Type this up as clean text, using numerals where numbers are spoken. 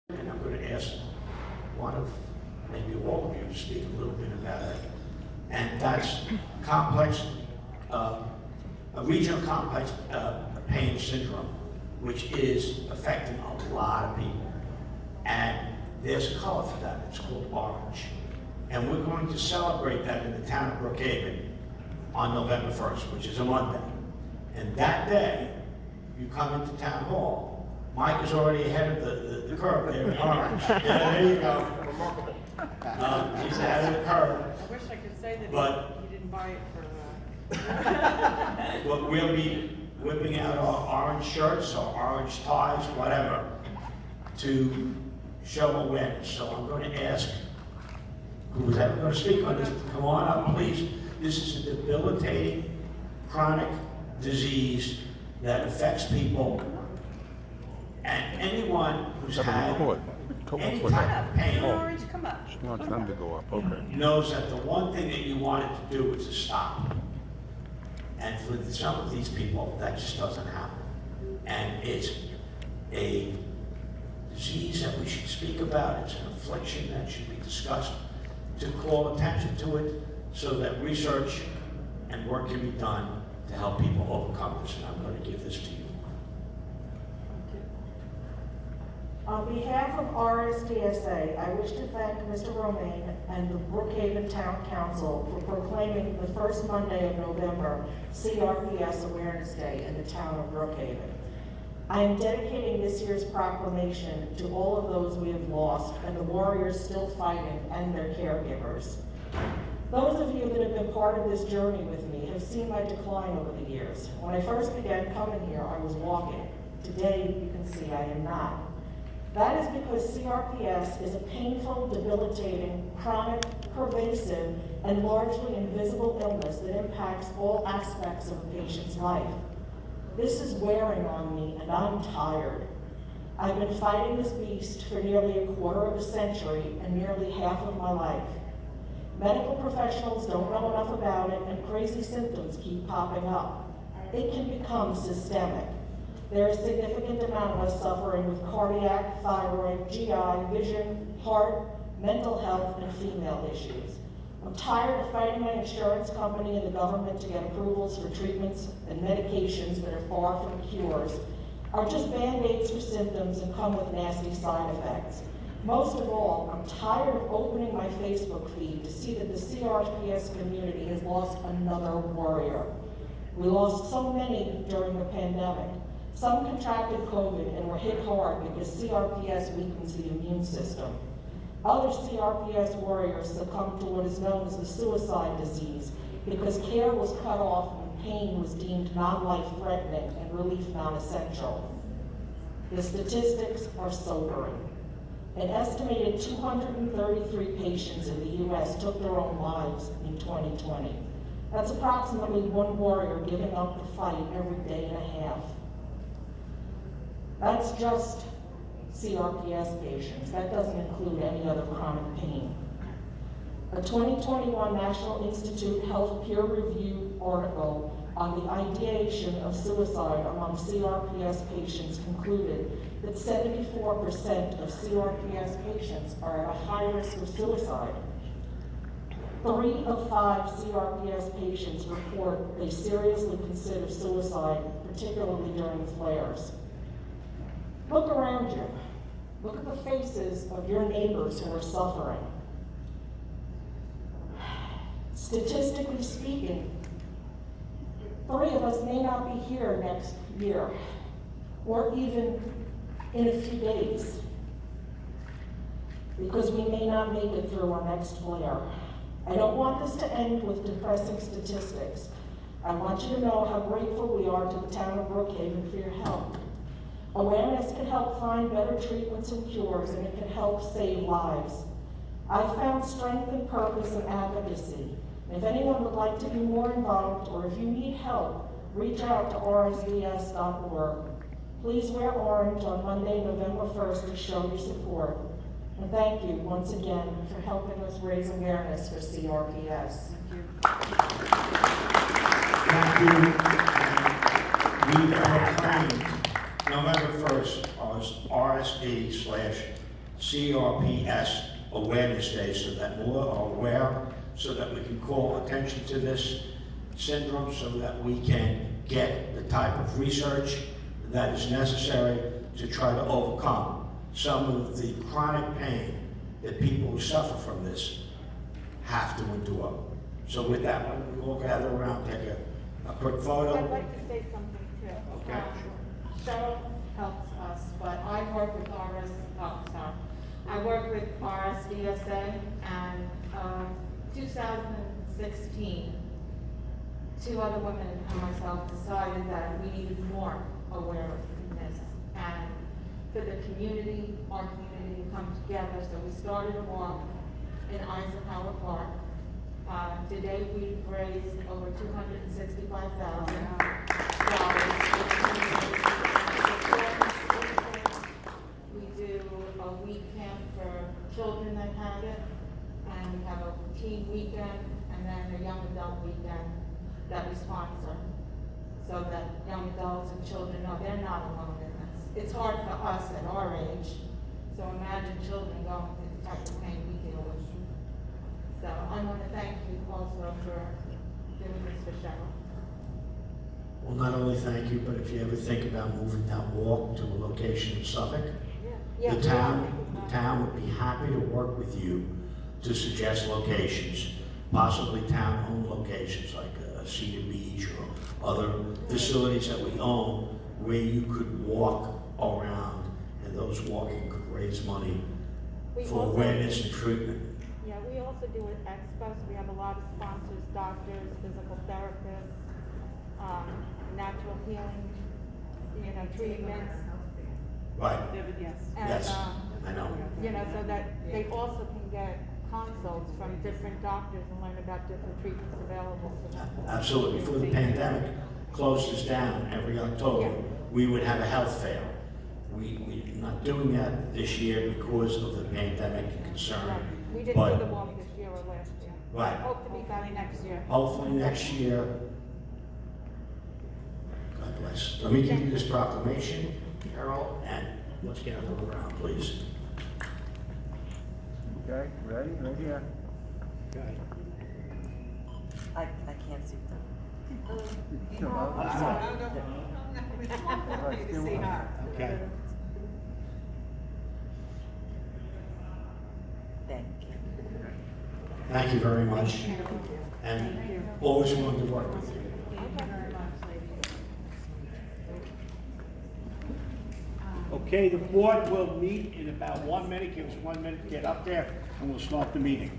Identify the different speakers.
Speaker 1: And I'm going to ask one of, maybe all of you to speak a little bit about it. And that's complex, a regional complex pain syndrome, which is affecting a lot of people. And there's a color for that, it's called orange. And we're going to celebrate that in the town of Brookhaven on November 1st, which is a Monday. And that day, you come into town hall. Mike is already ahead of the curve there in orange. Yeah, there you go.
Speaker 2: Remarkable.
Speaker 1: He's ahead of the curve.
Speaker 3: I wish I could say that
Speaker 1: But-
Speaker 3: he didn't buy it for,
Speaker 1: But we'll be whipping out our orange shirts or orange ties, whatever, to show awareness. So I'm going to ask who's ever going to speak on this, come on up, please. This is a debilitating chronic disease that affects people. And anyone who's had any type of pain
Speaker 3: orange, come up.
Speaker 2: She wants them to go up, okay.
Speaker 1: knows that the one thing that you want it to do is to stop. And for some of these people, that just doesn't happen. And it's a disease that we should speak about. It's an affliction that should be discussed, to call attention to it so that research and work can be done to help people overcome this. And I'm going to give this to you.
Speaker 4: On behalf of RSDSA, I wish to thank Mr. Romaine and the Brookhaven Town Council for proclaiming the first Monday of November CRPS Awareness Day in the town of Brookhaven. I am dedicating this year's proclamation to all of those we have lost and the warriors still fighting and their caregivers. Those of you that have been part of this journey with me have seen my decline over the years. When I first began coming here, I was walking. Today, you can see I am not. That is because CRPS is a painful, debilitating, chronic, pervasive, and largely invisible illness that impacts all aspects of a patient's life. This is wearing on me, and I'm tired. I've been fighting this beast for nearly a quarter of a century and nearly half of my life. Medical professionals don't know enough about it, and crazy symptoms keep popping up. It can become systemic. There is a significant amount of us suffering with cardiac, thyroid, GI, vision, heart, mental health, and female issues. I'm tired of fighting my insurance company and the government to get approvals for treatments and medications that are far from cures, are just band-aids for symptoms and come with nasty side effects. Most of all, I'm tired of opening my Facebook feed to see that the CRPS community has lost another warrior. We lost so many during the pandemic. Some contracted COVID and were hit hard because CRPS weakens the immune system. Other CRPS warriors succumbed to what is known as the suicide disease because care was cut off and pain was deemed non-life-threatening and relief non-essential. The statistics are sobering. An estimated 233 patients in the U.S. took their own lives in 2020. That's approximately one warrior giving up the fight every day and a half. That's just CRPS patients. That doesn't include any other chronic pain. A 2021 National Institute Health peer-reviewed article on the ideation of suicide among CRPS patients concluded that 74% of CRPS patients are at a high risk of suicide. 3 of 5 CRPS patients report they seriously consider suicide, particularly during flares. Look around you. Look at the faces of your neighbors who are suffering. Statistically speaking, 3 of us may not be here next year, or even in a few days, because we may not make it through our next flare. I don't want this to end with depressing statistics. I want you to know how grateful we are to the town of Brookhaven for your help. Awareness can help find better treatments and cures, and it can help save lives. I've found strength and purpose in advocacy. If anyone would like to be more involved, or if you need help, reach out to rsds.org. Please wear orange on Monday, November 1st to show your support. And thank you once again for helping us raise awareness for CRPS.
Speaker 1: Thank you. We proclaim November 1st as RSD/Awareness CRPS Awareness Day so that more are aware, so that we can call attention to this syndrome, so that we can get the type of research that is necessary to try to overcome some of the chronic pain that people who suffer from this have to endure. So with that, why don't we all gather around, take a quick photo?
Speaker 3: I'd like to say something too.
Speaker 1: Okay.
Speaker 4: Cheryl helps us, but I work with I work with RSDSA, and 2016, two other women and myself decided that we needed more awareness, and for the community, our community to come together, so we started a walk in Eisenhower Park. To date, we've raised over $265,000. We do a week camp for children that have it, and we have a teen weekend, and then a young adult weekend that we sponsor, so that young adults and children know they're not alone in this. It's hard for us at our age, so imagine children going through the type of pain we deal with. So I want to thank you also for doing this for Cheryl.
Speaker 1: Well, not only thank you, but if you ever think about moving that walk to a location in Suffolk, the town would be happy to work with you to suggest locations, possibly town-owned locations like Cedar Beach or other facilities that we own, where you could walk around, and those walking could raise money for awareness and treatment.
Speaker 3: Yeah, we also do it expos. We have a lot of sponsors, doctors, physical therapists, natural healing, treatments.
Speaker 1: Right,
Speaker 3: Yes.
Speaker 1: yes, I know.
Speaker 3: So that they also can get consults from different doctors and learn about different treatments available to them.
Speaker 1: Absolutely. Before the pandemic closed us down every October, we would have a health fair. We're not doing that this year because of the pandemic concern.
Speaker 3: Right. We didn't
Speaker 1: But-
Speaker 3: do the walk this year or last year.
Speaker 1: Right.
Speaker 3: Hope to be back next year.
Speaker 1: Hopefully next year. God bless. Let me give you this proclamation, Carol, and let's gather around, please.
Speaker 2: Okay, ready? Right here.
Speaker 1: Okay.
Speaker 5: I can't see them.
Speaker 2: Come on.
Speaker 1: Okay.
Speaker 5: Thank you.
Speaker 1: Thank you very much. And always willing to work with you.
Speaker 6: Okay, the board will meet in about 1 minute. Give us 1 minute to get up there, and we'll start the meeting.